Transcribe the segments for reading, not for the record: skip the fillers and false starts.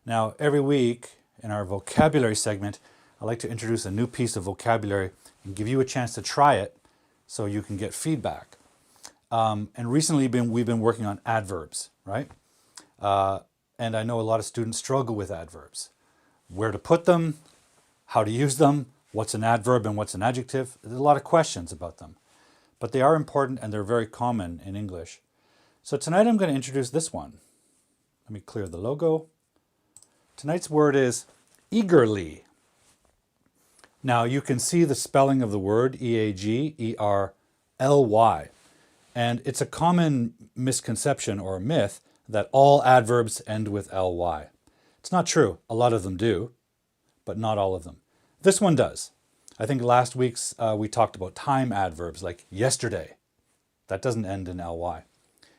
Now, every week in our vocabulary segment, I like to introduce a new piece of vocabulary and give you a chance to try it so you can get feedback. And recently we've been working on adverbs, right? And I know a lot of students struggle with adverbs. Where to put them, how to use them, what's an adverb and what's an adjective. There's a lot of questions about them. But they are important and they're very common in English. So tonight I'm going to introduce this one. Let me clear the logo. Tonight's word is eagerly. Now you can see the spelling of the word E-A-G-E-R-L-Y. And it's a common misconception or myth that all adverbs end with ly. It's not true. A lot of them do, but not all of them. This one does. I think last week's we talked about time adverbs like yesterday. That doesn't end in ly.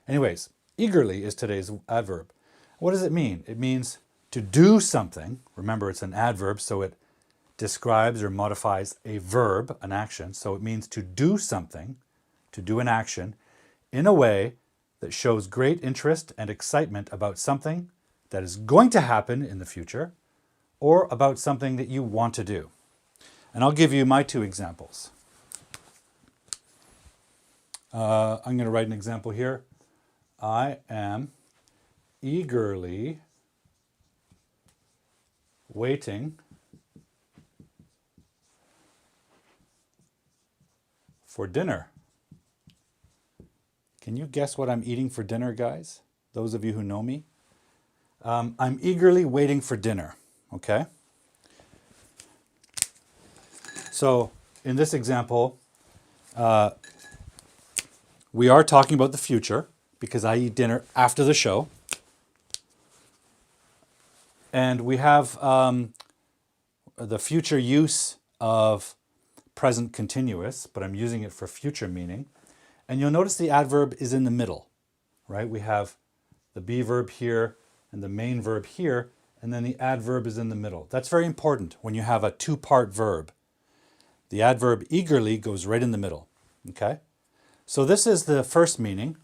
Anyways, eagerly is today's adverb. What does it mean? It means to do something. Remember, it's an adverb, so it describes or modifies a verb, an action. So it means to do something, to do an action, in a way that shows great interest and excitement about something that is going to happen in the future, or about something that you want to do. And I'll give you my two examples. I'm going to write an example here. I am eagerly waiting for dinner. Can you guess what I'm eating for dinner, guys? Those of you who know me. I'm eagerly waiting for dinner, okay? So in this example, we are talking about the future because I eat dinner after the show. And we have the future use of present continuous, but I'm using it for future meaning. And you'll notice the adverb is in the middle, right? We have the be verb here and the main verb here, and then the adverb is in the middle. That's very important when you have a two-part verb. The adverb eagerly goes right in the middle, okay? So this is the first meaning.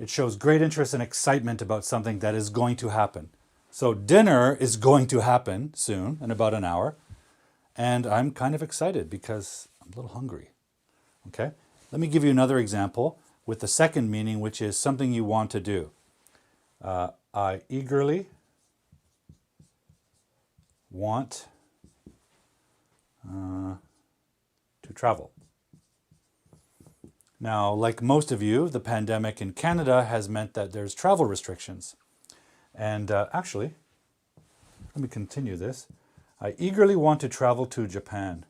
It shows great interest and excitement about something that is going to happen. So dinner is going to happen soon, in about an hour, and I'm kind of excited because I'm a little hungry, okay? Let me give you another example with the second meaning, which is something you want to do. I eagerly want to travel. Now, like most of you, the pandemic in Canada has meant that there's travel restrictions. And actually, let me continue this. I eagerly want to travel to Japan.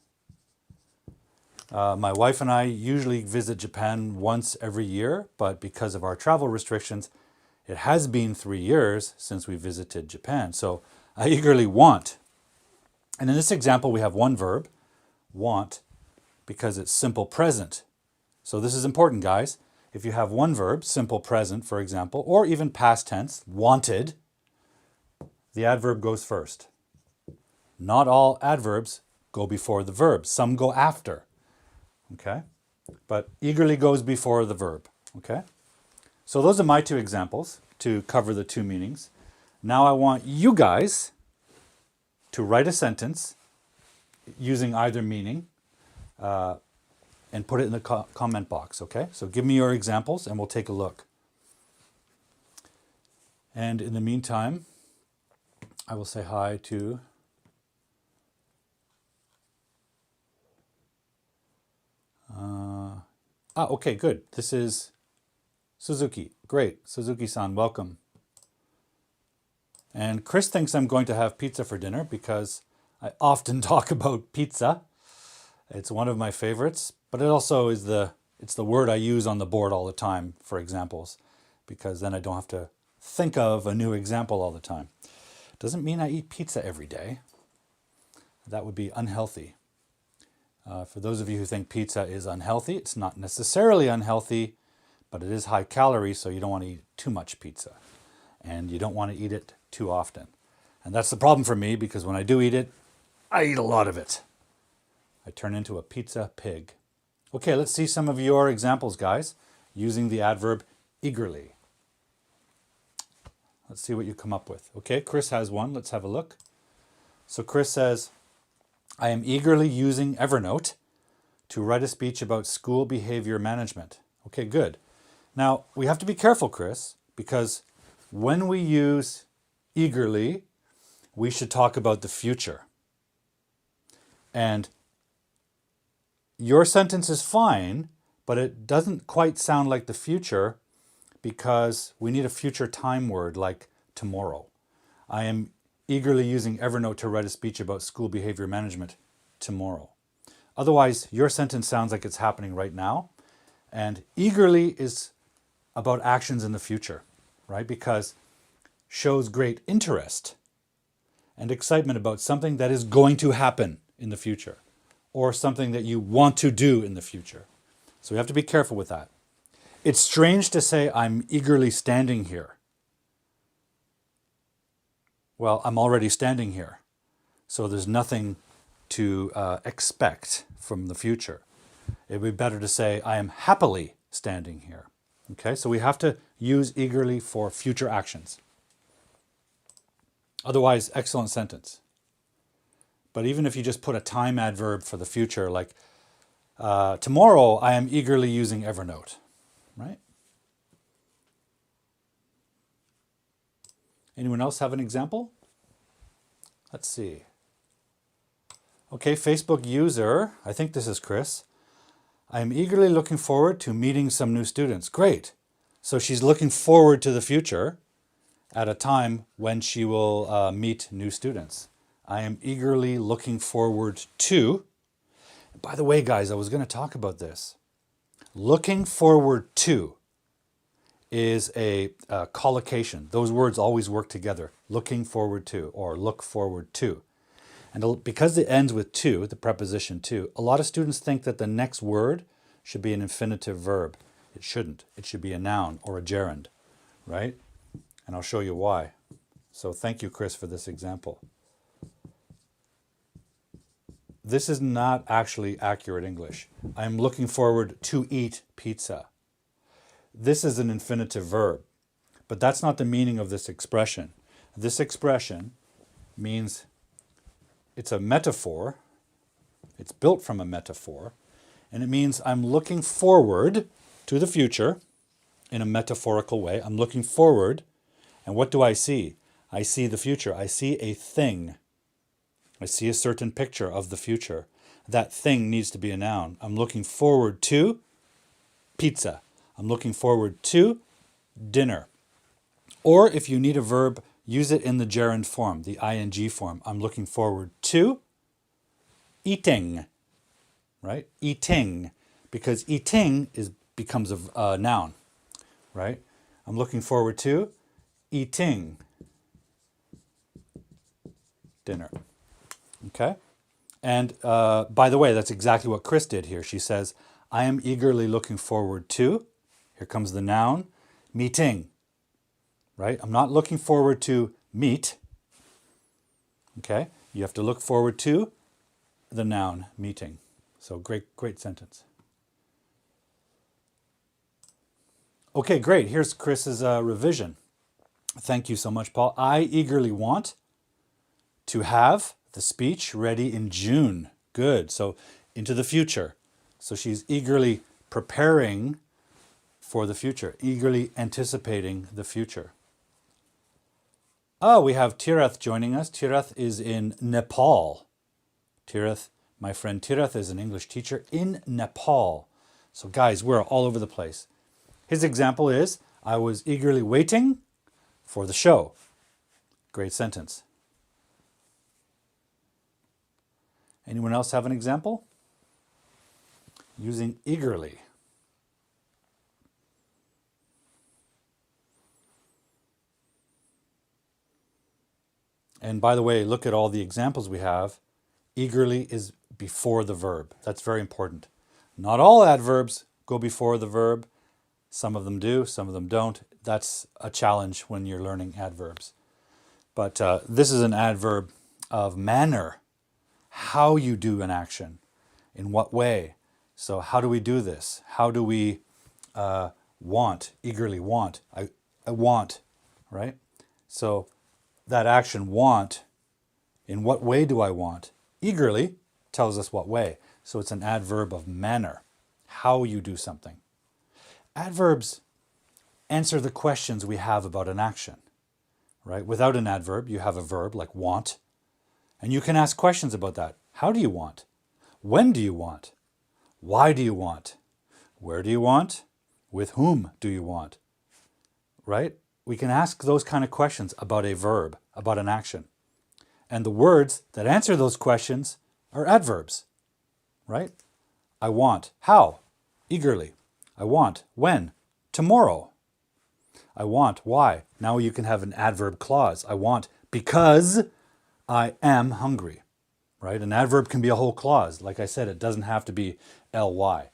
My wife and I usually visit Japan once every year, but because of our travel restrictions, it has been 3 years since we visited Japan. So I eagerly want. And in this example, we have one verb, want, because it's simple present. So this is important, guys. If you have one verb, simple present, for example, or even past tense, wanted, the adverb goes first. Not all adverbs go before the verb. Some go after. Okay? But eagerly goes before the verb. Okay? So those are my two examples to cover the two meanings. Now I want you guys to write a sentence using either meaning and put it in the comment box, okay? So give me your examples and we'll take a look. And in the meantime, I will say hi to okay, good. This is Suzuki. Great. Suzuki-san, welcome. And Chris thinks I'm going to have pizza for dinner because I often talk about pizza. It's one of my favorites, but it also is it's the word I use on the board all the time for examples, because then I don't have to think of a new example all the time. Doesn't mean I eat pizza every day. That would be unhealthy. For those of you who think pizza is unhealthy, it's not necessarily unhealthy, but it is high calorie, so you don't want to eat too much pizza. And you don't want to eat it too often. And that's the problem for me, because when I do eat it, I eat a lot of it. I turn into a pizza pig. Okay, let's see some of your examples, guys, using the adverb eagerly. Let's see what you come up with. Okay, Chris has one. Let's have a look. So Chris says, I am eagerly using Evernote to write a speech about school behavior management. Okay, good. Now, we have to be careful, Chris, because when we use eagerly, we should talk about the future. And your sentence is fine, but it doesn't quite sound like the future because we need a future time word like tomorrow. I am eagerly using Evernote to write a speech about school behavior management tomorrow. Otherwise, your sentence sounds like it's happening right now. And eagerly is about actions in the future, right? Because shows great interest and excitement about something that is going to happen in the future or something that you want to do in the future. So we have to be careful with that. It's strange to say I'm eagerly standing here. Well, I'm already standing here. So there's nothing to expect from the future. It would be better to say I am happily standing here. Okay, so we have to use eagerly for future actions. Otherwise, excellent sentence. But even if you just put a time adverb for the future, like tomorrow I am eagerly using Evernote, right? Anyone else have an example? Let's see. Okay, Facebook user, I think this is Chris. I am eagerly looking forward to meeting some new students. Great. So she's looking forward to the future at a time when she will meet new students. I am eagerly looking forward to. By the way, guys, I was going to talk about this. Looking forward to is a collocation. Those words always work together. Looking forward to or look forward to. And because it ends with to, the preposition to, a lot of students think that the next word should be an infinitive verb. It shouldn't. It should be a noun or a gerund, right? And I'll show you why. So thank you, Chris, for this example. This is not actually accurate English. I'm looking forward to eat pizza. This is an infinitive verb, but that's not the meaning of this expression. This expression means it's a metaphor. It's built from a metaphor, and it means I'm looking forward to the future in a metaphorical way. I'm looking forward, and what do I see? I see the future. I see a thing. I see a certain picture of the future. That thing needs to be a noun. I'm looking forward to pizza. I'm looking forward to dinner. Or if you need a verb, use it in the gerund form, the ing form. I'm looking forward to eating, right? Eating, because eating becomes a noun, right? I'm looking forward to eating dinner. Okay? And by the way, that's exactly what Chris did here. She says, I am eagerly looking forward to, here comes the noun, meeting. Right? I'm not looking forward to meet. Okay? You have to look forward to the noun, meeting. So great sentence. Okay, great. Here's Chris's revision. Thank you so much, Paul. I eagerly want to have the speech ready in June. Good. So into the future. So she's eagerly preparing for the future, eagerly anticipating the future. Oh, we have Tirath joining us. Tirath is in Nepal. Tirath, my friend Tirath is an English teacher in Nepal. So guys, we're all over the place. His example is, I was eagerly waiting for the show. Great sentence. Anyone else have an example? Using eagerly. And by the way, look at all the examples we have. Eagerly is before the verb. That's very important. Not all adverbs go before the verb. Some of them do, some of them don't. That's a challenge when you're learning adverbs. But this is an adverb of manner. How you do an action. In what way. So how do we do this? How do we want, eagerly want? I want, right? So that action want, in what way do I want? Eagerly tells us what way. So it's an adverb of manner, how you do something. Adverbs answer the questions we have about an action, right? Without an adverb, you have a verb like want, and you can ask questions about that. How do you want? When do you want? Why do you want? Where do you want? With whom do you want? Right? We can ask those kind of questions about a verb, about an action. And the words that answer those questions are adverbs, right? I want. How? Eagerly. I want. When? Tomorrow. I want. Why? Now you can have an adverb clause. I want because I am hungry, right? An adverb can be a whole clause. Like I said, it doesn't have to be ly.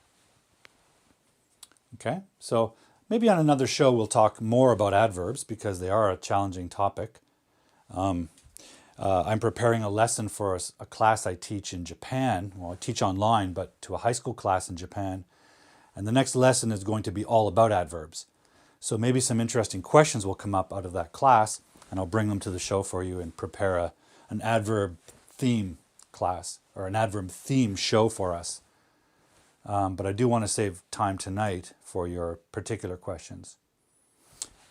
Okay, so maybe on another show we'll talk more about adverbs because they are a challenging topic. I'm preparing a lesson for a class I teach in Japan. Well, I teach online, but to a high school class in Japan. And the next lesson is going to be all about adverbs. So maybe some interesting questions will come up out of that class, and I'll bring them to the show for you and prepare an adverb theme class or an adverb theme show for us. But I do want to save time tonight for your particular questions.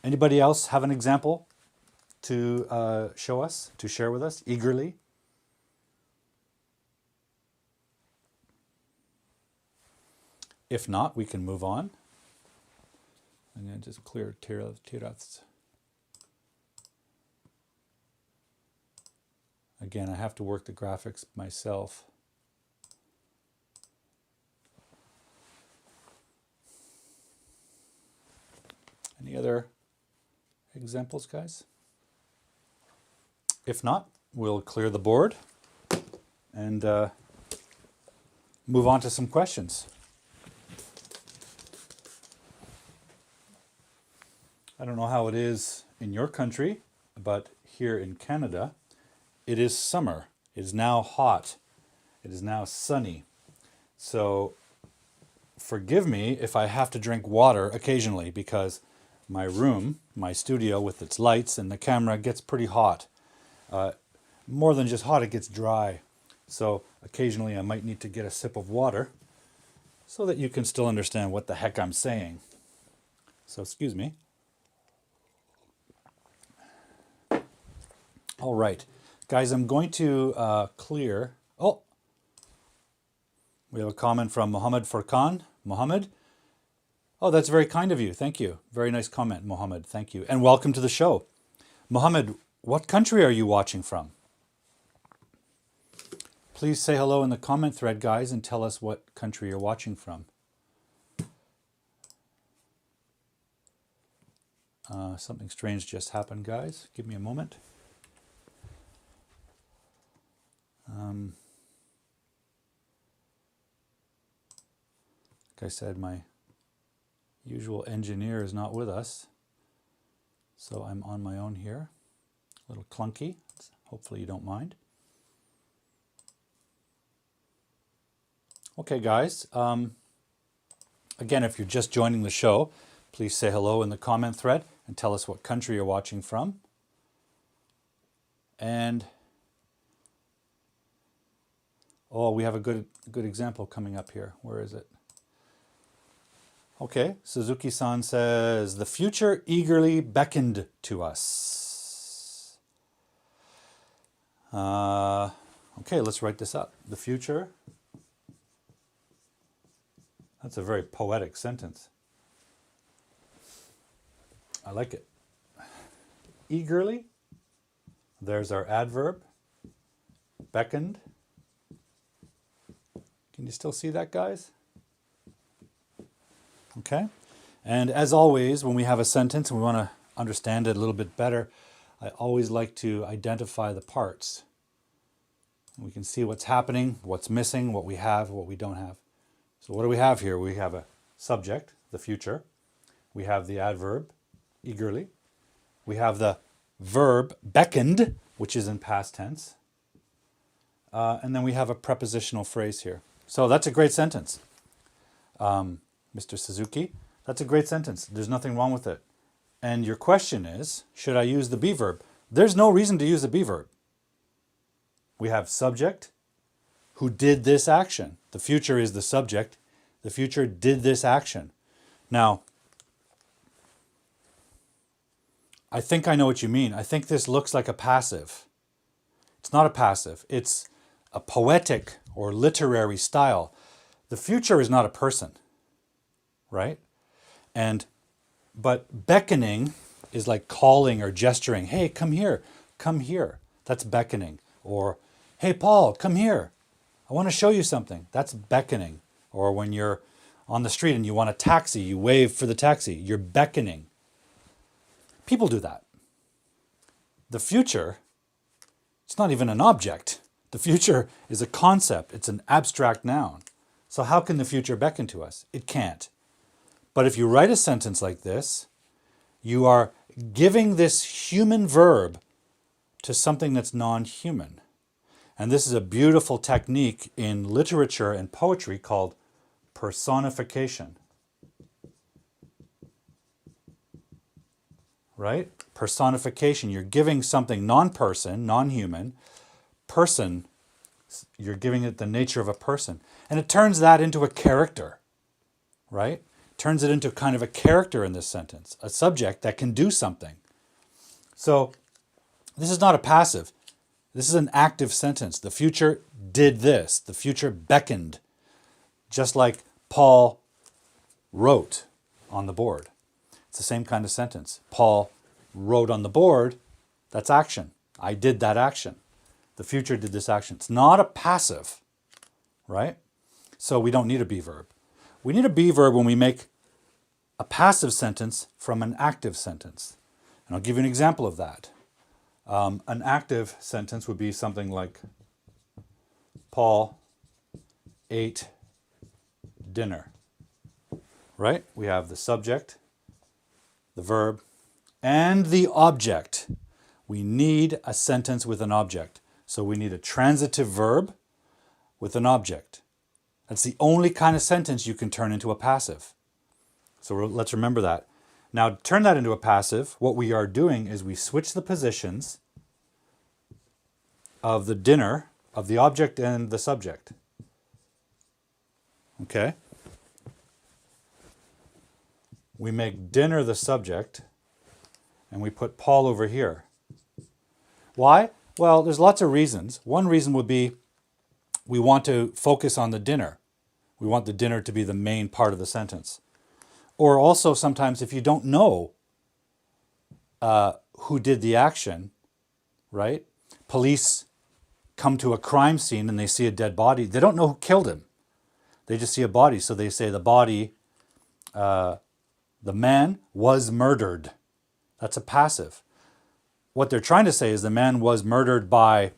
Anybody else have an example to show us, to share with us eagerly? If not, we can move on. I'm going to just clear tiras. Again, I have to work the graphics myself. Any other examples, guys? If not, we'll clear the board and move on to some questions. I don't know how it is in your country, but here in Canada, it is summer. It is now hot. It is now sunny. So forgive me if I have to drink water occasionally because my room, my studio with its lights and the camera gets pretty hot. More than just hot, it gets dry. So occasionally I might need to get a sip of water so that you can still understand what the heck I'm saying. So excuse me. All right, guys, I'm going to clear. Oh, we have a comment from Mohammed Furkan. Mohammed? Oh, that's very kind of you. Thank you. Very nice comment, Mohammed. Thank you. And welcome to the show. Mohammed, what country are you watching from? Please say hello in the comment thread, guys, and tell us what country you're watching from. Something strange just happened, guys. Give me a moment. Like I said, my usual engineer is not with us, so I'm on my own here. A little clunky. Hopefully you don't mind. Okay, guys. Again, if you're just joining the show, please say hello in the comment thread and tell us what country you're watching from. And oh, we have a good example coming up here. Where is it? Okay, Suzuki-san says, the future eagerly beckoned to us. Okay, let's write this up. The future. That's a very poetic sentence. I like it. Eagerly. There's our adverb. Beckoned. Can you still see that, guys? Okay. And as always, when we have a sentence and we want to understand it a little bit better, I always like to identify the parts. We can see what's happening, what's missing, what we have, what we don't have. So what do we have here? We have a subject, the future. We have the adverb, eagerly. We have the verb, beckoned, which is in past tense. And then we have a prepositional phrase here. So that's a great sentence. Mr. Suzuki, that's a great sentence. There's nothing wrong with it. And your question is, should I use the be verb? There's no reason to use the be verb. We have subject who did this action. The future is the subject. The future did this action. Now, I think I know what you mean. I think this looks like a passive. It's not a passive. It's a poetic or literary style. The future is not a person, right? But beckoning is like calling or gesturing. Hey, come here, come here. That's beckoning. Or, hey, Paul, come here. I want to show you something. That's beckoning. Or when you're on the street and you want a taxi, you wave for the taxi. You're beckoning. People do that. The future, it's not even an object. The future is a concept. It's an abstract noun. So how can the future beckon to us? It can't. But if you write a sentence like this, you are giving this human verb to something that's non-human. And this is a beautiful technique in literature and poetry called personification. Right? Personification. You're giving something non-person, non-human, person, you're giving it the nature of a person. And it turns that into a character, right? Turns it into kind of a character in this sentence, a subject that can do something. So this is not a passive. This is an active sentence. The future did this. The future beckoned, just like Paul wrote on the board. It's the same kind of sentence. Paul wrote on the board. That's action. I did that action. The future did this action. It's not a passive, right? So we don't need a be verb. We need a be verb when we make a passive sentence from an active sentence. And I'll give you an example of that. An active sentence would be something like, Paul ate dinner, right? We have the subject, the verb, and the object. We need a sentence with an object. So we need a transitive verb with an object. That's the only kind of sentence you can turn into a passive. So let's remember that. Now, to turn that into a passive, what we are doing is we switch the positions of the dinner, of the object and the subject. Okay? We make dinner the subject, and we put Paul over here. Why? Well, there's lots of reasons. One reason would be we want to focus on the dinner. We want the dinner to be the main part of the sentence. Or also sometimes if you don't know who did the action, right? Police come to a crime scene and they see a dead body. They don't know who killed him. They just see a body. So they say the body, the man was murdered. That's a passive. What they're trying to say is the man was murdered by,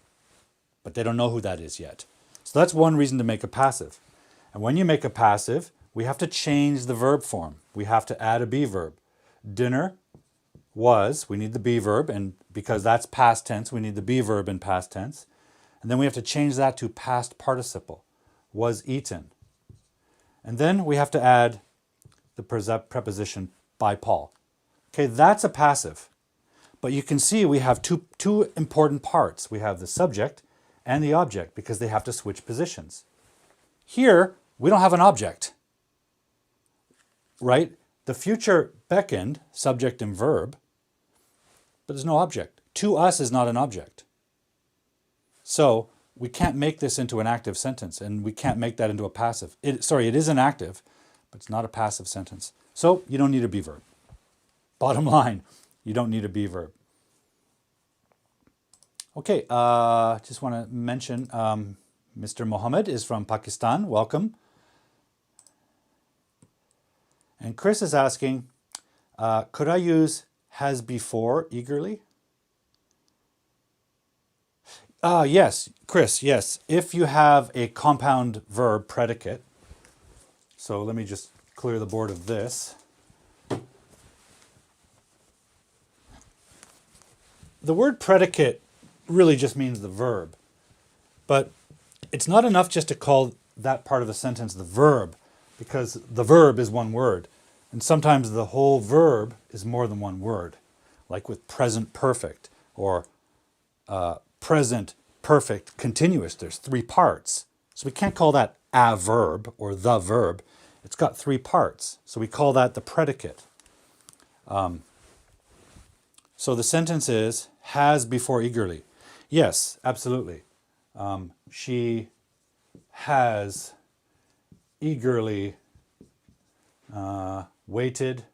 but they don't know who that is yet. So that's one reason to make a passive. And when you make a passive, we have to change the verb form. We have to add a be verb. Dinner was, we need the be verb, and because that's past tense, we need the be verb in past tense. And then we have to change that to past participle. Was eaten. And then we have to add the preposition by Paul. Okay, that's a passive. But you can see we have two important parts. We have the subject and the object because they have to switch positions. Here, we don't have an object, right? The future beckoned, subject and verb, but there's no object. To us is not an object. So we can't make this into an active sentence, and we can't make that into a passive. It is an active, but it's not a passive sentence. So you don't need a be verb. Bottom line, you don't need a be verb. Okay, just want to mention Mr. Mohammed is from Pakistan. Welcome. And Chris is asking, could I use has before eagerly? Yes, Chris, yes. If you have a compound verb predicate, so let me just clear the board of this. The word predicate really just means the verb, but it's not enough just to call that part of the sentence the verb, because the verb is one word. And sometimes the whole verb is more than one word, like with present perfect or present perfect continuous. There's three parts. So we can't call that a verb or the verb. It's got three parts. So we call that the predicate. So the sentence is, has before eagerly. Yes, absolutely. She has eagerly waited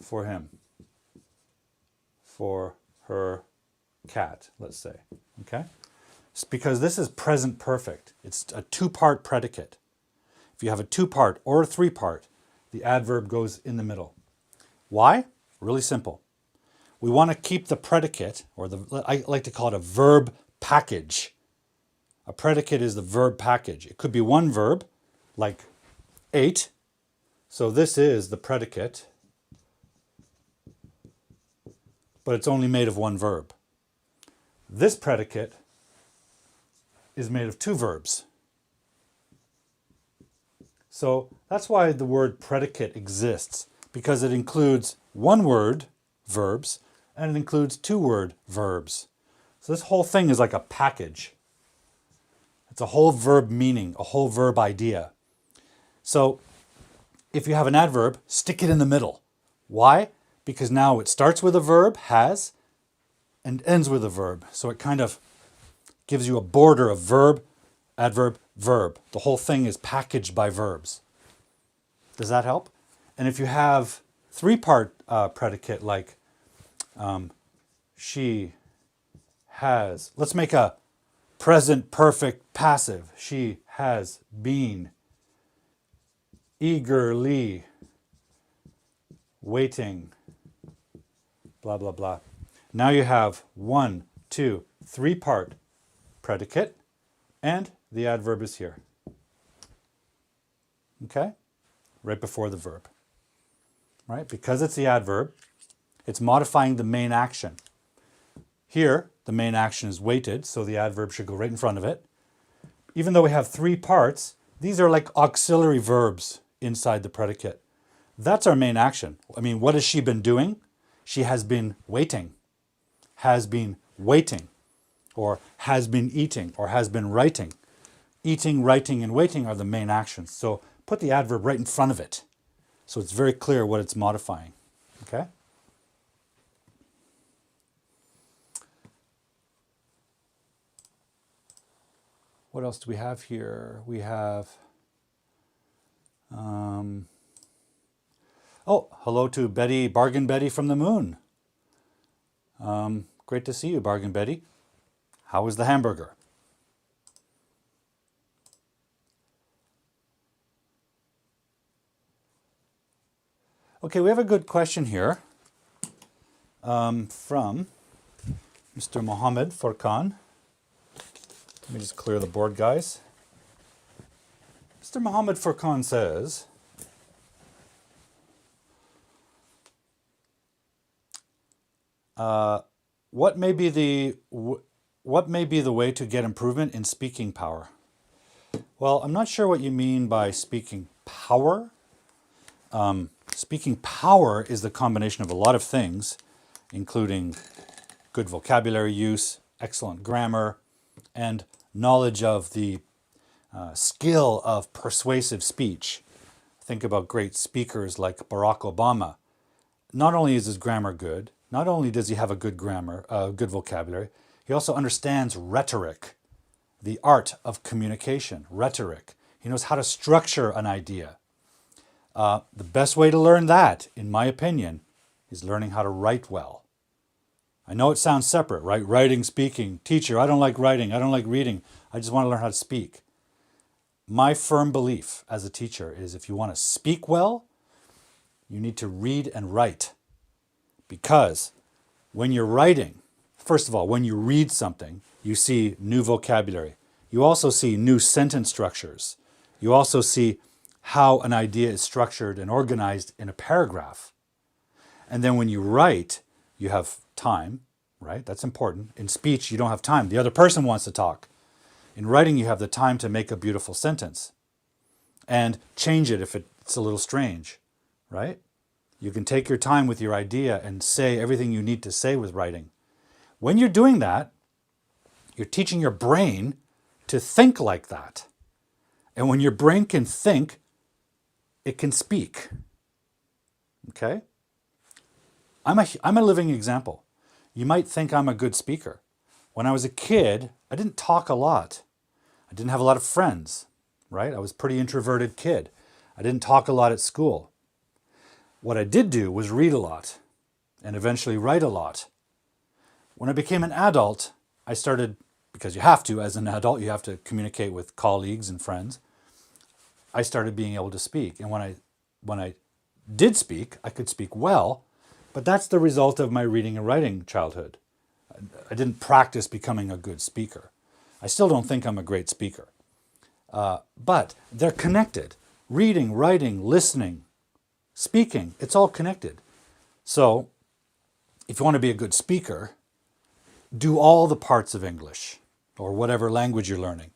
for him, for her cat, let's say. Okay? It's because this is present perfect. It's a two-part predicate. If you have a two-part or a three-part, the adverb goes in the middle. Why? Really simple. We want to keep the predicate, or I like to call it a verb package. A predicate is the verb package. It could be one verb, like ate. So this is the predicate, but it's only made of one verb. This predicate is made of two verbs. So that's why the word predicate exists, because it includes one word, verbs, and it includes two word verbs. So this whole thing is like a package. It's a whole verb meaning, a whole verb idea. So if you have an adverb, stick it in the middle. Why? Because now it starts with a verb, has, and ends with a verb. So it kind of gives you a border of verb, adverb, verb. The whole thing is packaged by verbs. Does that help? And if you have three-part predicate like she has, let's make a present perfect passive. She has been eagerly waiting, blah, blah, blah. Now you have 1, 2, 3-part predicate, and the adverb is here. Okay? Right before the verb. Right? Because it's the adverb, it's modifying the main action. Here, the main action is waited, so the adverb should go right in front of it. Even though we have three parts, these are like auxiliary verbs inside the predicate. That's our main action. I mean, what has she been doing? She has been waiting, or has been eating, or has been writing. Eating, writing, and waiting are the main actions. So put the adverb right in front of it, so it's very clear what it's modifying. Okay? What else do we have here? We have, oh, hello to Betty, Bargain Betty from the moon. Great to see you, Bargain Betty. How was the hamburger? Okay, we have a good question here from Mr. Mohammed Furkan. Let me just clear the board, guys. Mr. Mohammed Furkan says, what may be the way to get improvement in speaking power? Well, I'm not sure what you mean by speaking power. Speaking power is the combination of a lot of things, including good vocabulary use, excellent grammar, and knowledge of the skill of persuasive speech. Think about great speakers like Barack Obama. Not only is his grammar good, not only does he have a good grammar, good vocabulary, he also understands rhetoric, the art of communication, rhetoric. He knows how to structure an idea. The best way to learn that, in my opinion, is learning how to write well. I know it sounds separate, right? Writing, speaking. Teacher, I don't like writing. I don't like reading. I just want to learn how to speak. My firm belief as a teacher is if you want to speak well, you need to read and write. Because when you're writing, first of all, when you read something, you see new vocabulary. You also see new sentence structures. You also see how an idea is structured and organized in a paragraph. And then when you write, you have time, right? That's important. In speech, you don't have time. The other person wants to talk. In writing, you have the time to make a beautiful sentence and change it if it It's a little strange, right? You can take your time with your idea and say everything you need to say with writing. When you're doing that, you're teaching your brain to think like that. And when your brain can think, it can speak. Okay? I'm a living example. You might think I'm a good speaker. When I was a kid, I didn't talk a lot. I didn't have a lot of friends, right? I was a pretty introverted kid. I didn't talk a lot at school. What I did do was read a lot and eventually write a lot. When I became an adult, I started, because you have to, as an adult, you have to communicate with colleagues and friends. I started being able to speak. And when I did speak, I could speak well, but that's the result of my reading and writing childhood. I didn't practice becoming a good speaker. I still don't think I'm a great speaker. But they're connected. Reading, writing, listening, speaking, it's all connected. So if you want to be a good speaker, do all the parts of English or whatever language you're learning.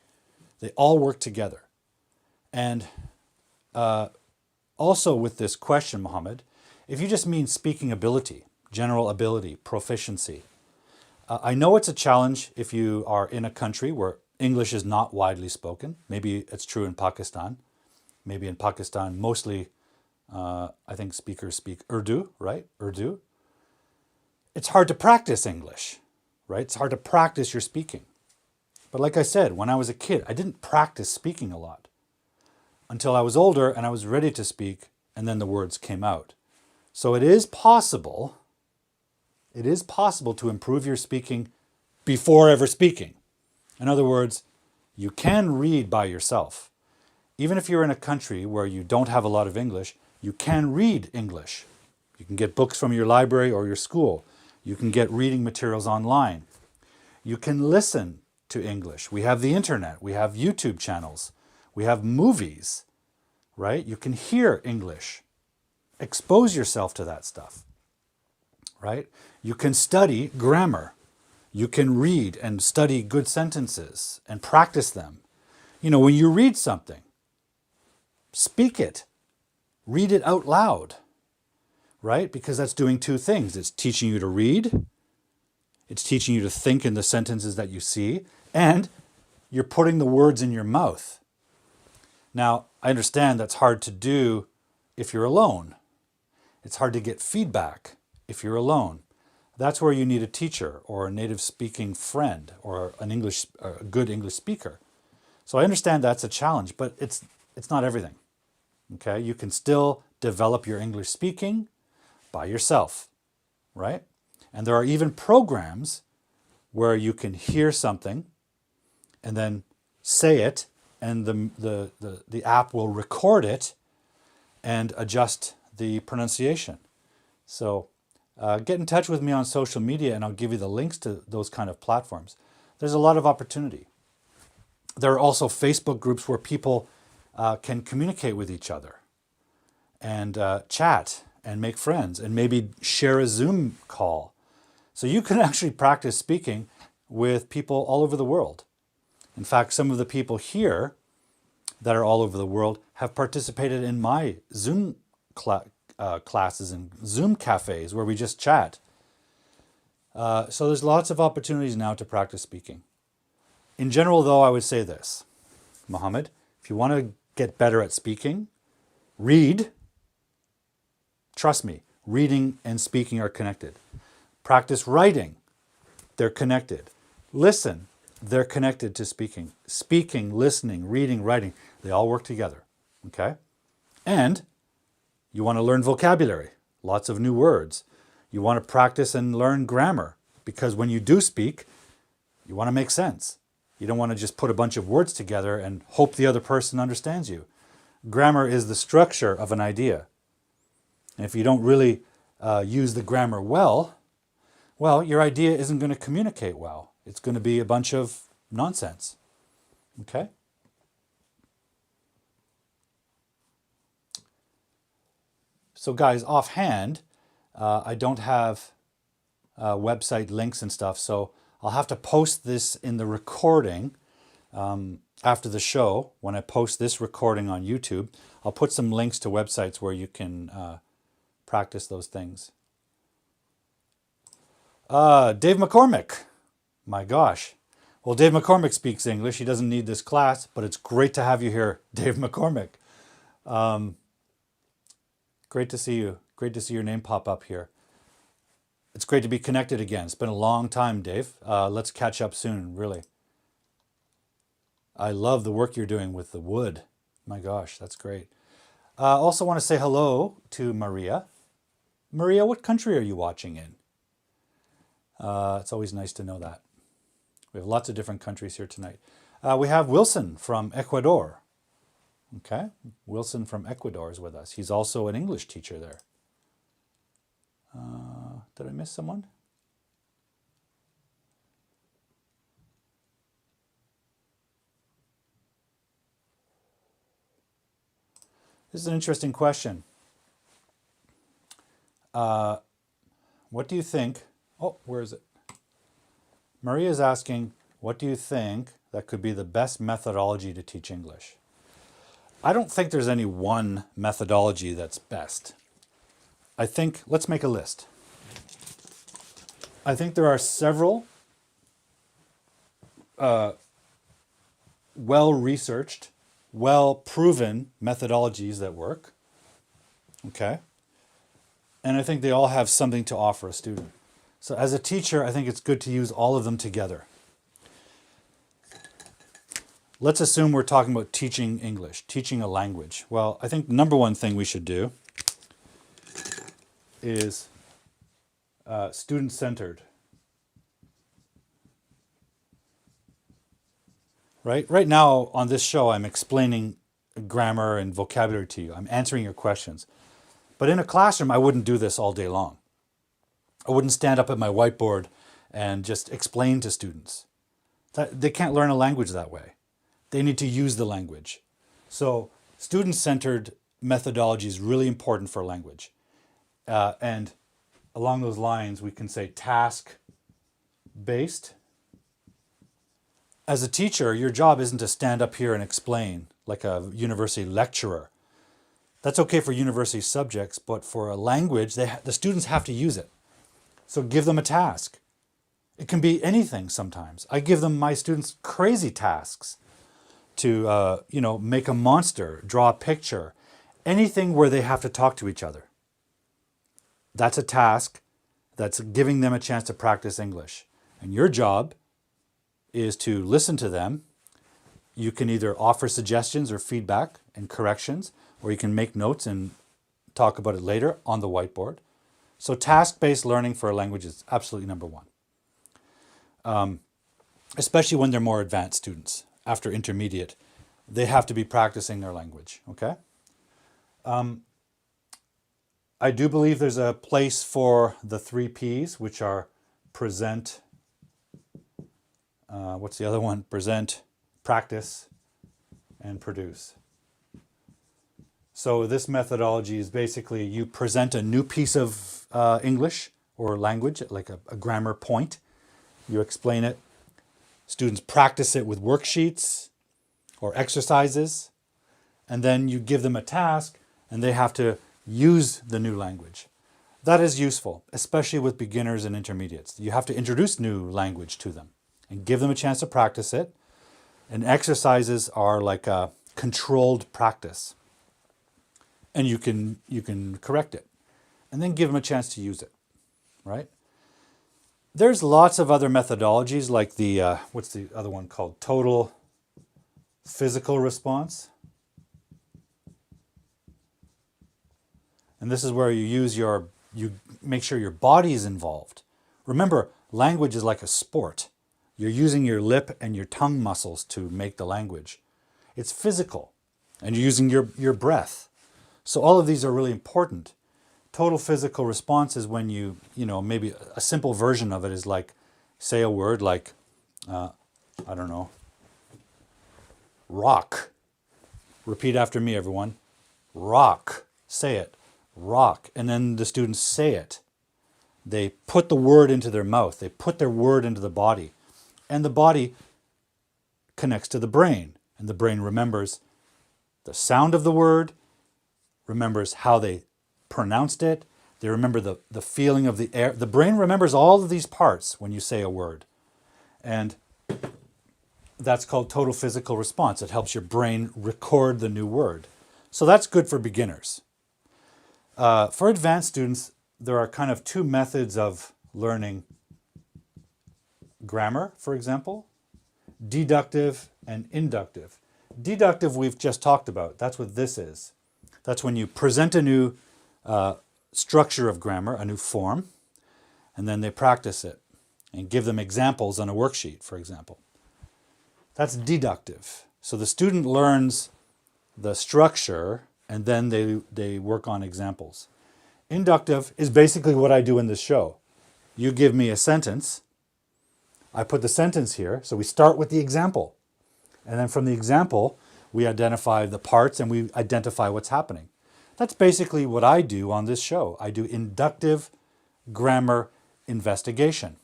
They all work together. And also with this question, Mohammed, if you just mean speaking ability, general ability, proficiency, I know it's a challenge if you are in a country where English is not widely spoken. Maybe it's true in Pakistan. Maybe in Pakistan, mostly, I think speakers speak Urdu, right? Urdu. It's hard to practice English, right? It's hard to practice your speaking. But like I said, when I was a kid, I didn't practice speaking a lot until I was older and I was ready to speak, and then the words came out. So it is possible to improve your speaking before ever speaking. In other words, you can read by yourself. Even if you're in a country where you don't have a lot of English, you can read English. You can get books from your library or your school. You can get reading materials online. You can listen to English. We have the internet. We have YouTube channels. We have movies, right? You can hear English. Expose yourself to that stuff, right? You can study grammar. You can read and study good sentences and practice them. You know, when you read something, speak it. Read it out loud, right? Because that's doing two things. It's teaching you to read. It's teaching you to think in the sentences that you see. And you're putting the words in your mouth. Now, I understand that's hard to do if you're alone. It's hard to get feedback if you're alone. That's where you need a teacher or a native speaking friend or a good English speaker. So I understand that's a challenge, but it's not everything. Okay, you can still develop your English speaking by yourself, right? And there are even programs where you can hear something and then say it, and the app will record it and adjust the pronunciation. So get in touch with me on social media and I'll give you the links to those kind of platforms. There's a lot of opportunity. There are also Facebook groups where people can communicate with each other and chat and make friends and maybe share a Zoom call. So you can actually practice speaking with people all over the world. In fact, some of the people here that are all over the world have participated in my Zoom classes and Zoom cafes where we just chat. So there's lots of opportunities now to practice speaking. In general, though, I would say this, Mohammed, if you want to get better at speaking, read. Trust me, reading and speaking are connected. Practice writing. They're connected. Listen. They're connected to speaking. Speaking, listening, reading, writing, they all work together. Okay? And you want to learn vocabulary, lots of new words. You want to practice and learn grammar because when you do speak, you want to make sense. You don't want to just put a bunch of words together and hope the other person understands you. Grammar is the structure of an idea. And if you don't really use the grammar well, your idea isn't going to communicate well. It's going to be a bunch of nonsense. Okay? So guys, offhand, I don't have website links and stuff, so I'll have to post this in the recording After the show, when I post this recording on YouTube, I'll put some links to websites where you can practice those things. Dave McCormick. My gosh. Well, Dave McCormick speaks English. He doesn't need this class, but it's great to have you here, Dave McCormick. Great to see you. Great to see your name pop up here. It's great to be connected again. It's been a long time, Dave. Let's catch up soon, really. I love the work you're doing with the wood. My gosh, that's great. Also want to say hello to Maria. Maria, what country are you watching in? It's always nice to know that. We have lots of different countries here tonight. We have Wilson from Ecuador. Okay, Wilson from Ecuador is with us. He's also an English teacher there. Did I miss someone? This is an interesting question. What do you think? Oh, where is it? Maria is asking, what do you think that could be the best methodology to teach English? I don't think there's any one methodology that's best. I think, let's make a list. I think there are several well-researched, well-proven methodologies that work. Okay? And I think they all have something to offer a student. So as a teacher, I think it's good to use all of them together. Let's assume we're talking about teaching English, teaching a language. Well, I think the number one thing we should do is student-centered. Right now on this show, I'm explaining grammar and vocabulary to you. I'm answering your questions. But in a classroom, I wouldn't do this all day long. I wouldn't stand up at my whiteboard and just explain to students. They can't learn a language that way. They need to use the language. So student-centered methodology is really important for language. And along those lines, we can say task-based. As a teacher, your job isn't to stand up here and explain like a university lecturer. That's okay for university subjects, but for a language, the students have to use it. So give them a task. It can be anything sometimes. I give my students crazy tasks to, make a monster, draw a picture, anything where they have to talk to each other. That's a task that's giving them a chance to practice English. And your job is to listen to them. You can either offer suggestions or feedback and corrections, or you can make notes and talk about it later on the whiteboard. So task-based learning for a language is absolutely number one. Especially when they're more advanced students. After intermediate, they have to be practicing their language, okay? I do believe there's a place for the 3 Ps, which are present, what's the other one? Present, practice, and produce. So this methodology is basically you present a new piece of English or language, like a grammar point. You explain it. Students practice it with worksheets or exercises. And then you give them a task and they have to use the new language. That is useful, especially with beginners and intermediates. You have to introduce new language to them and give them a chance to practice it. And exercises are like a controlled practice. And you can correct it. And then give them a chance to use it, right? There's lots of other methodologies like the, what's the other one called? Total physical response. And this is where you make sure your body is involved. Remember, language is like a sport. You're using your lip and your tongue muscles to make the language. It's physical, and you're using your breath. So all of these are really important. Total physical response is when maybe a simple version of it is like, say a word like, I don't know, rock. Repeat after me, everyone. Rock. Say it. Rock. And then the students say it. They put the word into their mouth. They put their word into the body. And the body connects to the brain, and the brain remembers the sound of the word, remembers how they pronounced it, they remember the feeling of the air. The brain remembers all of these parts when you say a word. And that's called total physical response. It helps your brain record the new word. So that's good for beginners. For advanced students, there are kind of two methods of learning grammar, for example, deductive and inductive. Deductive we've just talked about. That's what this is. That's when you present a new structure of grammar, a new form, and then they practice it and give them examples on a worksheet, for example. That's deductive. So the student learns the structure and then they work on examples. Inductive is basically what I do in this show. You give me a sentence, I put the sentence here, so we start with the example. And then from the example, we identify the parts and we identify what's happening. That's basically what I do on this show. I do inductive grammar investigation,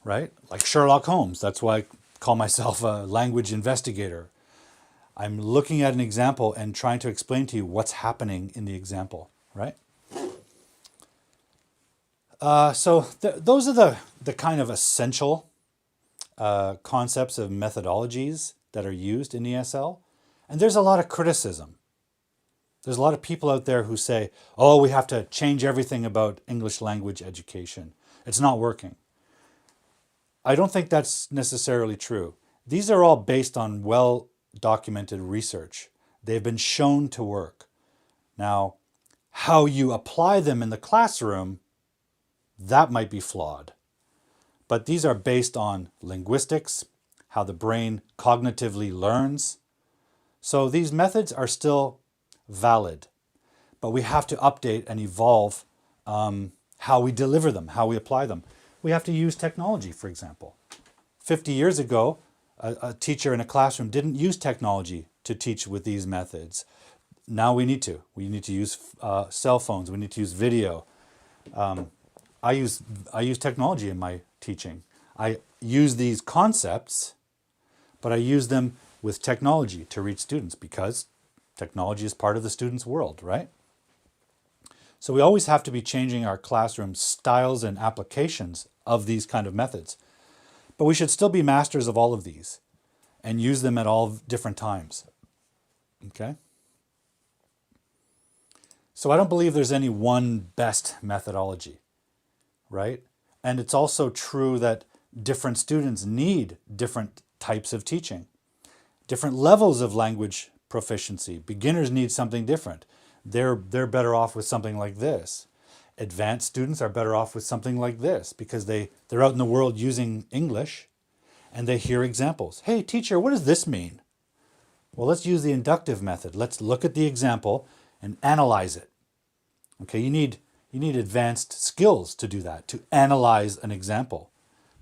right? Like Sherlock Holmes. That's why I call myself a language investigator. I'm looking at an example and trying to explain to you what's happening in the example, right? So those are the kind of essential concepts of methodologies that are used in ESL. And there's a lot of criticism. There's a lot of people out there who say, oh, we have to change everything about English language education. It's not working. I don't think that's necessarily true. These are all based on well-documented research. They've been shown to work. Now, how you apply them in the classroom, that might be flawed. But these are based on linguistics, how the brain cognitively learns. So these methods are still valid, but we have to update and evolve how we deliver them, how we apply them. We have to use technology, for example. 50 years ago, a teacher in a classroom didn't use technology to teach with these methods. Now we need to. We need to use cell phones. We need to use video. I use technology in my teaching. I use these concepts, but I use them with technology to reach students because technology is part of the student's world, right? So we always have to be changing our classroom styles and applications of these kind of methods. But we should still be masters of all of these and use them at all different times. Okay? So I don't believe there's any one best methodology, right? And it's also true that different students need different types of teaching, different levels of language proficiency. Beginners need something different. They're better off with something like this. Advanced students are better off with something like this because they're out in the world using English and they hear examples. Hey, teacher, what does this mean? Well, let's use the inductive method. Let's look at the example and analyze it. Okay, you need advanced skills to do that, to analyze an example,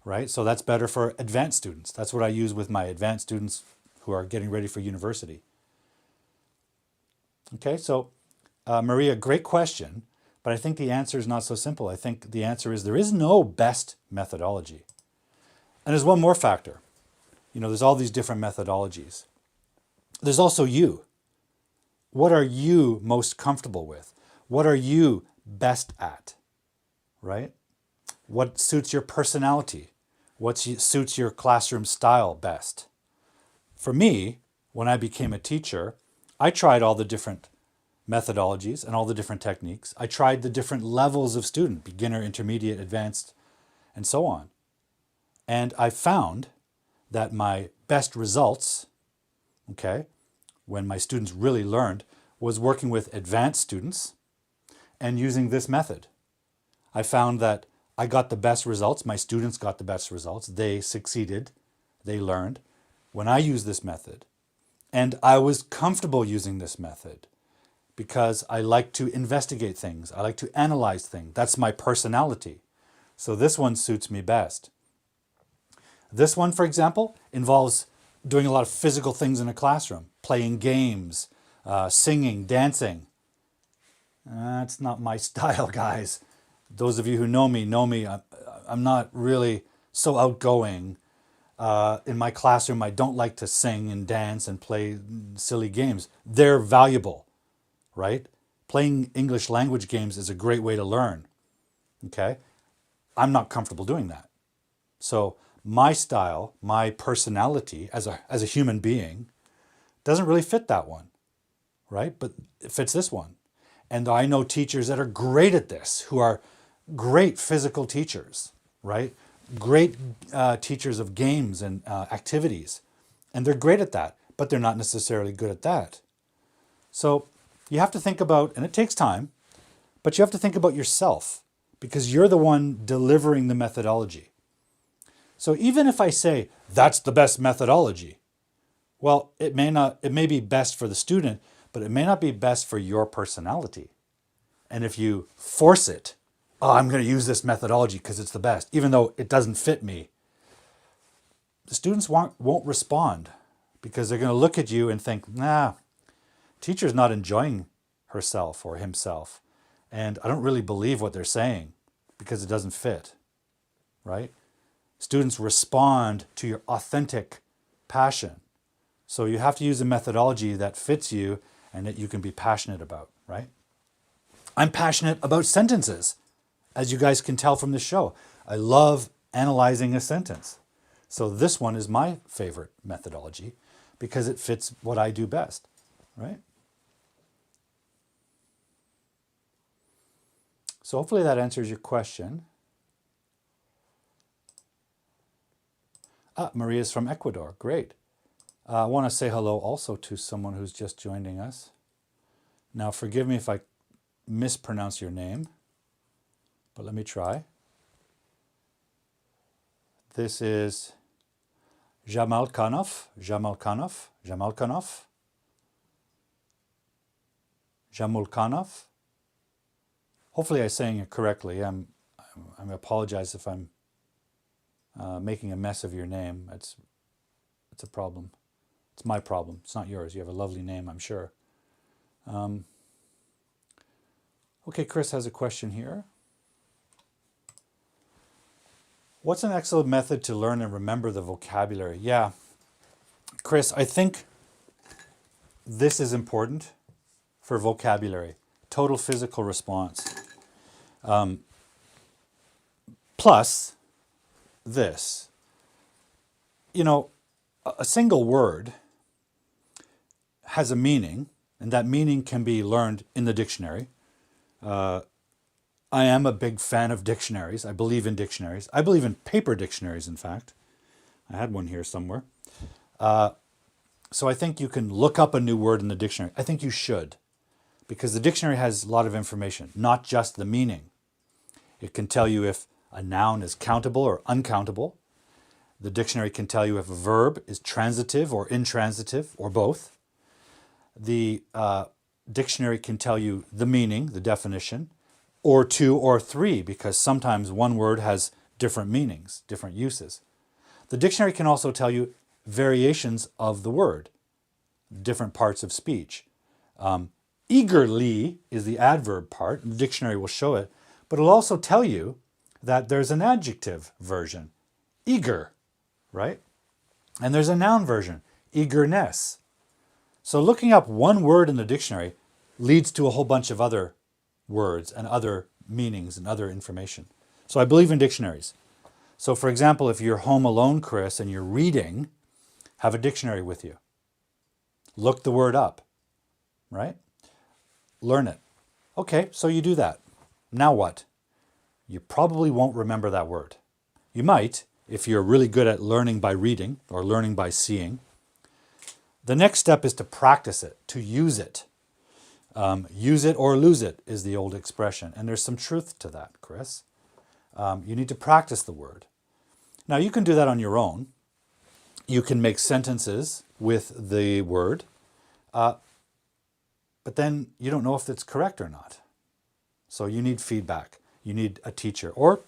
right? So that's better for advanced students. That's what I use with my advanced students who are getting ready for university. Okay, so Maria, great question, but I think the answer is not so simple. I think the answer is there is no best methodology. And there's one more factor. You know, there's all these different methodologies. There's also you. What are you most comfortable with? What are you best at, right? What suits your personality? What suits your classroom style best? For me, when I became a teacher, I tried all the different methodologies and all the different techniques. I tried the different levels of student, beginner, intermediate, advanced, and so on. And I found that my best results, okay, when my students really learned, was working with advanced students and using this method. I found that I got the best results. My students got the best results. They succeeded. They learned when I used this method. And I was comfortable using this method because I like to investigate things. I like to analyze things. That's my personality. So this one suits me best. This one, for example, involves doing a lot of physical things in a classroom, playing games, singing, dancing. That's not my style, guys. Those of you who know me, I'm not really so outgoing. in my classroom, I don't like to sing and dance and play silly games. They're valuable, right? Playing English language games is a great way to learn, okay? I'm not comfortable doing that. So my style, my personality as a human being doesn't really fit that one, right? But it fits this one. And I know teachers that are great at this, who are great physical teachers, right? Great teachers of games and activities. And they're great at that, but they're not necessarily good at that. So you have to think about, and it takes time, but you have to think about yourself because you're the one delivering the methodology. So even if I say, that's the best methodology, well, it may be best for the student, but it may not be best for your personality. And if you force it, oh, I'm going to use this methodology because it's the best, even though it doesn't fit me, the students won't respond because they're going to look at you and think, nah, teacher's not enjoying herself or himself. And I don't really believe what they're saying because it doesn't fit, right? Students respond to your authentic passion. So you have to use a methodology that fits you and that you can be passionate about, right? I'm passionate about sentences, as you guys can tell from the show. I love analyzing a sentence. So this one is my favorite methodology because it fits what I do best, right? So hopefully that answers your question. Maria's from Ecuador. Great. I want to say hello also to someone who's just joining us. Now, forgive me if I mispronounce your name, but let me try. This is Jamal Khanov. Hopefully I'm saying it correctly. I apologize if I'm making a mess of your name. It's a problem. It's my problem. It's not yours. You have a lovely name, I'm sure. Okay, Chris has a question here. What's an excellent method to learn and remember the vocabulary? Yeah, Chris, I think this is important for vocabulary. Total physical response. Plus this. You know, a single word has a meaning, and that meaning can be learned in the dictionary. I am a big fan of dictionaries. I believe in dictionaries. I believe in paper dictionaries, in fact. I had one here somewhere. So I think you can look up a new word in the dictionary. I think you should, because the dictionary has a lot of information, not just the meaning. It can tell you if a noun is countable or uncountable. The dictionary can tell you if a verb is transitive or intransitive, or both. The dictionary can tell you the meaning, the definition, or two or three, because sometimes one word has different meanings, different uses. The dictionary can also tell you variations of the word, different parts of speech. Eagerly is the adverb part, and the dictionary will show it, but it'll also tell you that there's an adjective version, eager, right? And there's a noun version, eagerness. So looking up one word in the dictionary leads to a whole bunch of other words and other meanings and other information. So I believe in dictionaries. So for example, if you're home alone, Chris, and you're reading, have a dictionary with you. Look the word up, right? Learn it. Okay, so you do that. Now what? You probably won't remember that word. You might, if you're really good at learning by reading or learning by seeing. The next step is to practice it, to use it. Use it or lose it is the old expression. And there's some truth to that, Chris. You need to practice the word. Now, you can do that on your own. You can make sentences with the word, but then you don't know if it's correct or not. So you need feedback. You need a teacher. Or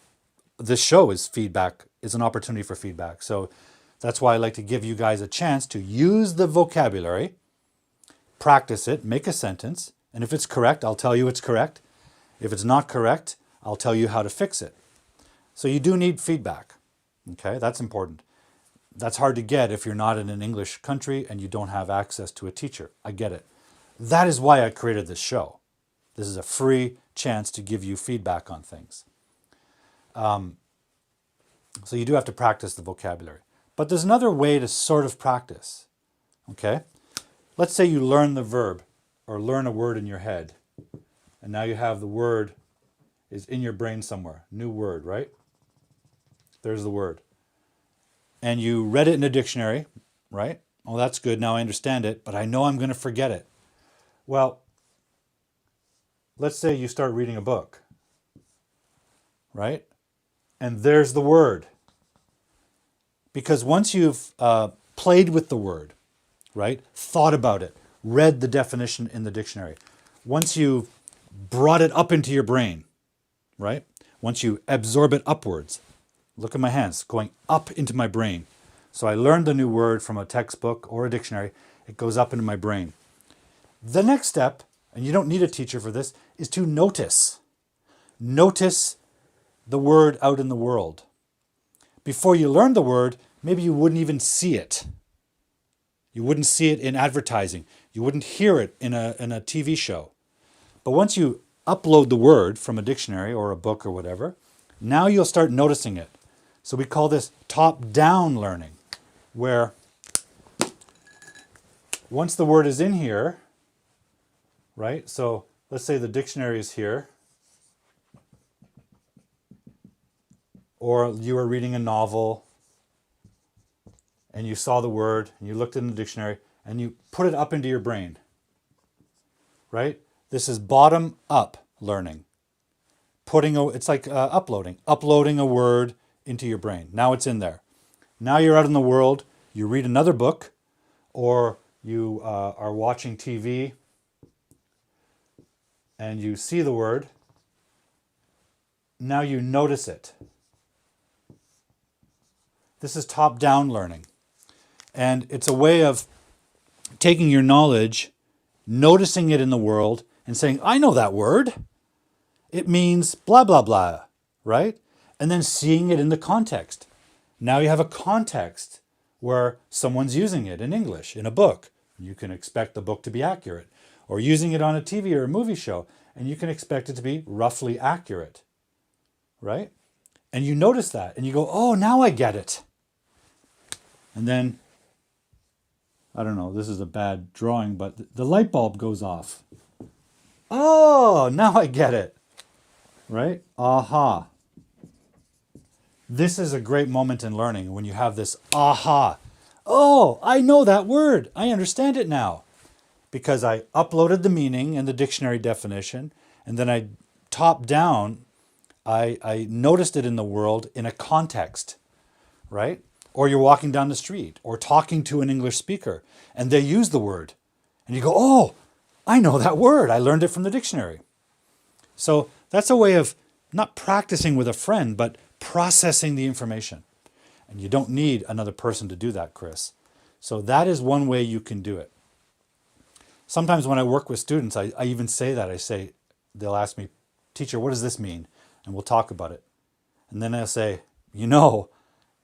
this show is feedback, is an opportunity for feedback. So that's why I like to give you guys a chance to use the vocabulary, practice it, make a sentence, and if it's correct, I'll tell you it's correct. If it's not correct, I'll tell you how to fix it. So you do need feedback. Okay, that's important. That's hard to get if you're not in an English country and you don't have access to a teacher. I get it. That is why I created this show. This is a free chance to give you feedback on things. So you do have to practice the vocabulary. But there's another way to sort of practice. Okay? Let's say you learn the verb or learn a word in your head. And now you have the word is in your brain somewhere. New word, right? There's the word. And you read it in a dictionary, right? Oh, that's good. Now I understand it, but I know I'm going to forget it. Well, let's say you start reading a book, right? And there's the word. Because once you've played with the word, right? Thought about it, read the definition in the dictionary. Once you've brought it up into your brain, right? Once you absorb it upwards, look at my hands going up into my brain. So I learned the new word from a textbook or a dictionary. It goes up into my brain. The next step, and you don't need a teacher for this, is to notice. Notice the word out in the world. Before you learn the word, maybe you wouldn't even see it. You wouldn't see it in advertising. You wouldn't hear it in a TV show. But once you upload the word from a dictionary or a book or whatever, now you'll start noticing it. So we call this top-down learning, where once the word is in here, right? So let's say the dictionary is here, or you were reading a novel and you saw the word and you looked in the dictionary and you put it up into your brain, right? This is bottom-up learning. It's like uploading a word into your brain. Now it's in there. Now you're out in the world, you read another book, or you are watching TV and you see the word. Now you notice it. This is top-down learning. And it's a way of taking your knowledge, noticing it in the world, and saying, I know that word. It means blah, blah, blah, right? And then seeing it in the context. Now you have a context where someone's using it in English, in a book. You can expect the book to be accurate. Or using it on a TV or a movie show, and you can expect it to be roughly accurate, right? And you notice that, and you go, oh, now I get it. And then, I don't know, this is a bad drawing, but the light bulb goes off. Oh, now I get it, right? Aha. This is a great moment in learning when you have this aha. Oh, I know that word. I understand it now. Because I uploaded the meaning and the dictionary definition, and then I top down, I noticed it in the world in a context, right? Or you're walking down the street or talking to an English speaker and they use the word and you go, oh, I know that word. I learned it from the dictionary. So that's a way of not practicing with a friend, but processing the information. And you don't need another person to do that, Chris. So that is one way you can do it. Sometimes when I work with students, I even say that. They'll ask me, teacher, what does this mean? And we'll talk about it. And then I'll say, now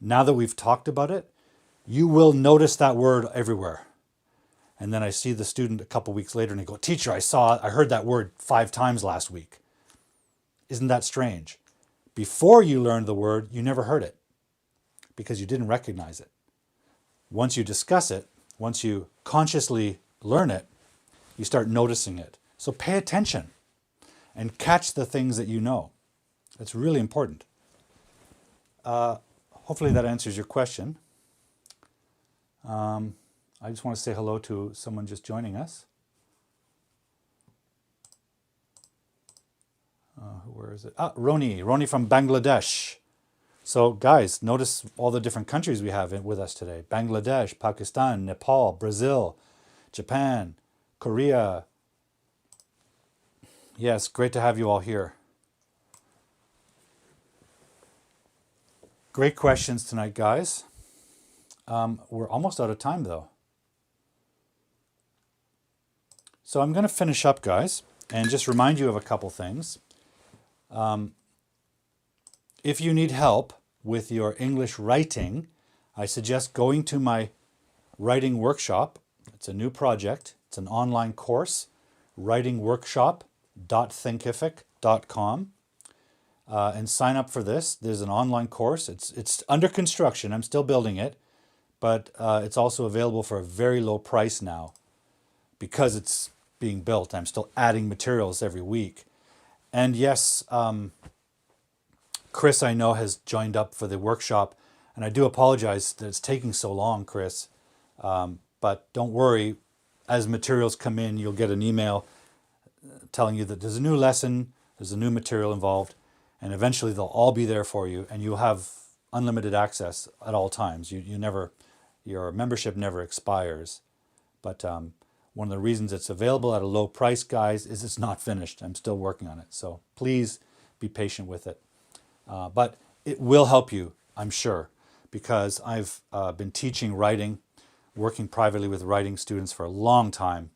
that we've talked about it, you will notice that word everywhere. And then I see the student a couple weeks later and they go, teacher, I heard that word 5 times last week. Isn't that strange? Before you learned the word, you never heard it because you didn't recognize it. Once you discuss it, once you consciously learn it, you start noticing it. So pay attention and catch the things that you know. It's really important. Hopefully that answers your question. I just want to say hello to someone just joining us. Where is it? Roni from Bangladesh. So guys, notice all the different countries we have with us today. Bangladesh, Pakistan, Nepal, Brazil, Japan, Korea. Yes, great to have you all here. Great questions tonight, guys. We're almost out of time, though. So I'm going to finish up, guys, and just remind you of a couple things. If you need help with your English writing, I suggest going to my writing workshop. It's a new project. It's an online course, writingworkshop.thinkific.com, and sign up for this. There's an online course. It's under construction. I'm still building it, but it's also available for a very low price now because it's being built. I'm still adding materials every week. And yes, Chris, I know, has joined up for the workshop, and I do apologize that it's taking so long, Chris. But don't worry, as materials come in, you'll get an email telling you that there's a new lesson, there's a new material involved, and eventually they'll all be there for you, and you'll have unlimited access at all times. Your membership never expires. But one of the reasons it's available at a low price, guys, is it's not finished. I'm still working on it. So please be patient with it. But it will help you, I'm sure, because I've been teaching writing, working privately with writing students for a long time.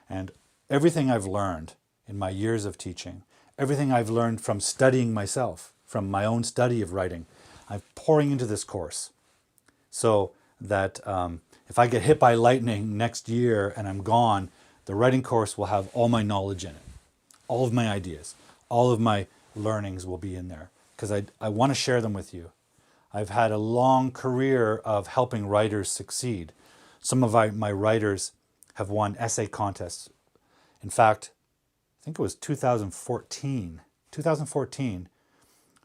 And everything I've learned in my years of teaching, everything I've learned from studying myself, from my own study of writing, I'm pouring into this course so that if I get hit by lightning next year and I'm gone, the writing course will have all my knowledge in it, all of my ideas, all of my learnings will be in there because I want to share them with you. I've had a long career of helping writers succeed. Some of my writers have won essay contests. In fact, I think it was 2014,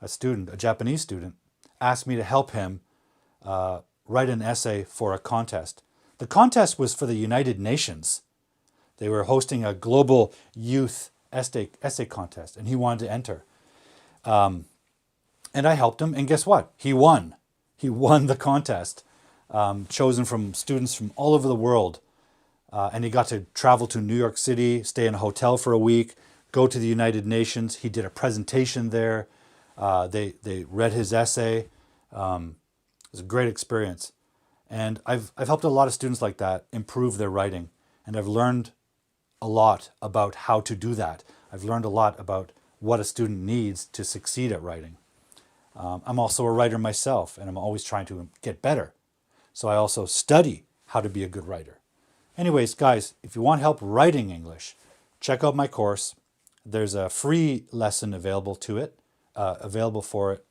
a Japanese student, asked me to help him write an essay for a contest. The contest was for the United Nations. They were hosting a global youth essay contest, and he wanted to enter. And I helped him, and guess what? He won. He won the contest, chosen from students from all over the world. And he got to travel to New York City, stay in a hotel for a week, go to the United Nations. He did a presentation there. They read his essay. It was a great experience. And I've helped a lot of students like that improve their writing. And I've learned a lot about how to do that. I've learned a lot about what a student needs to succeed at writing. I'm also a writer myself, and I'm always trying to get better. So I also study how to be a good writer. Anyways, guys, if you want help writing English, check out my course. There's a free lesson available for it.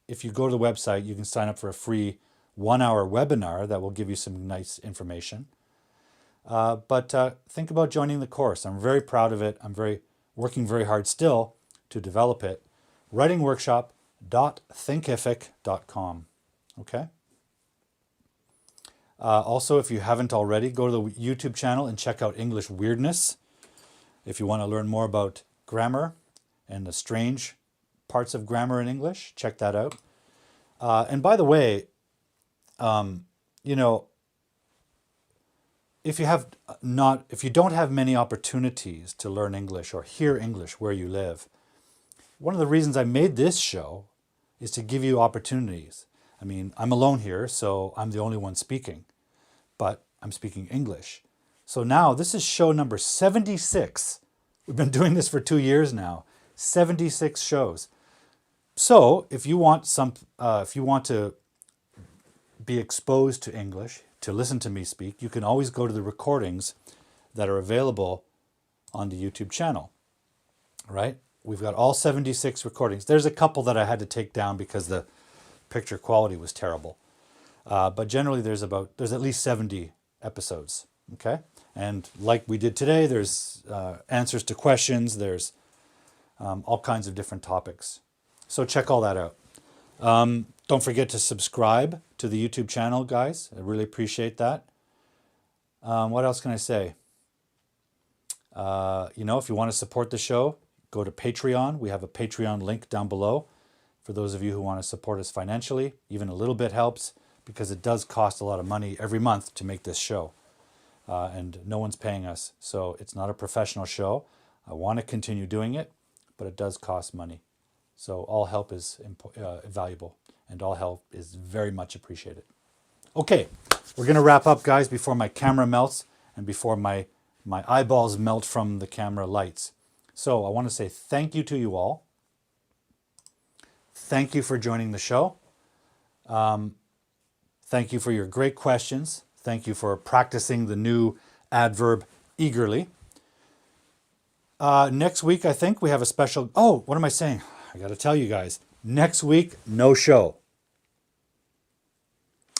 If you go to the website, you can sign up for a free 1-hour webinar that will give you some nice information. But think about joining the course. I'm very proud of it. I'm working very hard still to develop it. writingworkshop.thinkific.com. Okay? Also, if you haven't already, go to the YouTube channel and check out English Weirdness. If you want to learn more about grammar and the strange parts of grammar in English, check that out. And by the way, if you don't have many opportunities to learn English or hear English where you live, one of the reasons I made this show is to give you opportunities. I mean, I'm alone here, so I'm the only one speaking, but I'm speaking English. So now this is show number 76. We've been doing this for 2 years now, 76 shows. So if you want to be exposed to English, to listen to me speak, you can always go to the recordings that are available on the YouTube channel, right? We've got all 76 recordings. There's a couple that I had to take down because the picture quality was terrible. But generally there's at least 70 episodes, okay? And like we did today, there's answers to questions, there's all kinds of different topics. So check all that out. Don't forget to subscribe to the YouTube channel, guys. I really appreciate that. What else can I say? If you want to support the show, go to Patreon. We have a Patreon link down below for those of you who want to support us financially. Even a little bit helps because it does cost a lot of money every month to make this show. And no one's paying us, so it's not a professional show. I want to continue doing it, but it does cost money. So all help is valuable, and all help is very much appreciated. Okay, we're going to wrap up, guys, before my camera melts and before my eyeballs melt from the camera lights. So I want to say thank you to you all. Thank you for joining the show. Thank you for your great questions. Thank you for practicing the new adverb eagerly. Next week, I think we have a special... Oh, what am I saying? I got to tell you guys. Next week, no show.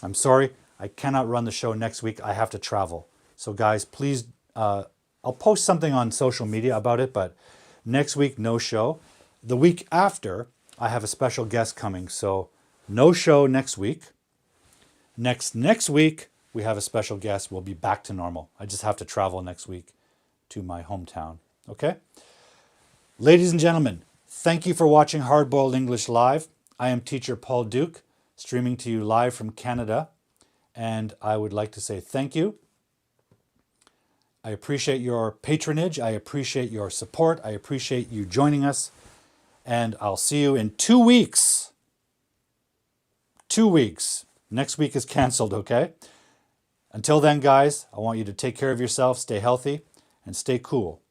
I'm sorry, I cannot run the show next week. I have to travel. So guys, please, I'll post something on social media about it, but next week, no show. The week after, I have a special guest coming. So no show next week. Next week, we have a special guest. We'll be back to normal. I just have to travel next week to my hometown. Okay? Ladies and gentlemen, thank you for watching Hardboiled English Live. I am teacher Paul Duke, streaming to you live from Canada. And I would like to say thank you. I appreciate your patronage. I appreciate your support. I appreciate you joining us. And I'll see you in 2 weeks. 2 weeks. Next week is canceled, okay? Until then, guys, I want you to take care of yourself, stay healthy, and stay cool.